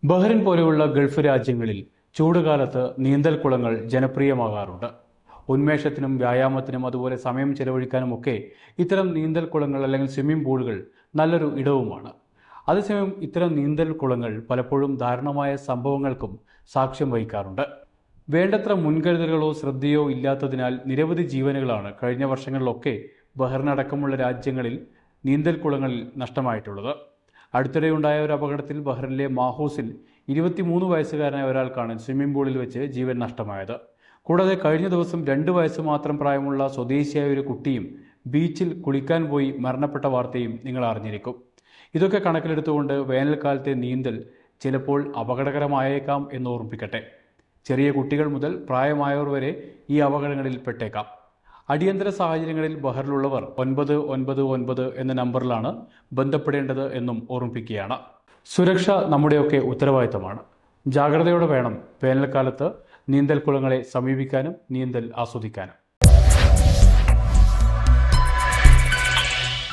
Bahrain പോലെയുള്ള Gulf രാജ്യങ്ങളിൽ ചൂടുകാലത്ത് നീന്തൽക്കുളങ്ങൾ ജനപ്രിയമാകാറുണ്ട്. ഉന്മേഷത്തിനും വ്യായാമത്തിനും അതുപോലെ സമയം ചെലവഴിക്കാനുമൊക്കെ ഇത്തരം നീന്തൽക്കുളങ്ങൾ അല്ലെങ്കിൽ സ്വിമ്മിംഗ് പൂളുകൾ നല്ലൊരു ഇടവുമാണ്. അതേസമയം ഇത്തരം നീന്തൽക്കുളങ്ങൾ പലപ്പോഴും ദാരുണമായ സംഭവങ്ങൾക്കും സാക്ഷ്യം വഹിക്കാറുണ്ട്. വേണ്ടത്ര മുൻകരുതലുകളോ ശ്രദ്ധയോ ഇല്ലാത്തതിനാൽ നിരവധി ജീവനുകളാണ് കഴിഞ്ഞ വർഷങ്ങളിലൊക്കെ ബഹ്റിനടക്കമുള്ള രാജ്യങ്ങളിൽ നീന്തൽക്കുളങ്ങളിൽ നഷ്ടമായിട്ടുള്ളത്. അടുത്തിടെയുണ്ടായ ഒരു അപകടത്തിൽ ബഹ്റിനിലെ മാഹൂസിൽ 23 വയസ്സുകാരനായ ഒരാൾക്കാണ് സ്വിമ്മിംഗ് പൂളിൽ വെച്ച് ജീവൻ നഷ്ടമായത്. കൂടാതെ കഴിഞ്ഞ ദിവസം 2 വയസ്സ് മാത്രം പ്രായമുള്ള സ്വദേശിയായ ഒരു കുട്ടിയും ബീച്ചിൽ കുളിക്കാൻ പോയി മരണപ്പെട്ട വാർത്തയും നിങ്ങൾ അറിഞ്ഞിരിക്കും. ഇതൊക്കെ കണക്കിലെടുത്തുകൊണ്ട് വേനൽക്കാലത്തെ നീന്തൽ ചിലപ്പോൾ അപകടകരമായേക്കാം എന്ന് ഓർമ്മിപ്പിക്കട്ടെ. ചെറിയ കുട്ടികൾ മുതൽ പ്രായമായവർ വരെ ഈ അപകടങ്ങളിൽ പെട്ടേക്കാം. അടിയന്തര സാഹചര്യങ്ങളിൽ ബഹ്റിലുള്ളവർ 999 എന്ന നമ്പറിലാണ് ബന്ധപ്പെടേണ്ടത് എന്നും ഓർമ്മിപ്പിക്കുകയാണ്. സുരക്ഷ നമ്മുടെയൊക്കെ ഉത്തരവാദിത്തമാണ്. ജാഗ്രതയോടെ വേണം വേനൽക്കാലത്ത് നീന്തൽക്കുളങ്ങളെ സമീപിക്കാനും നീന്തൽ ആസ്വദിക്കാനും.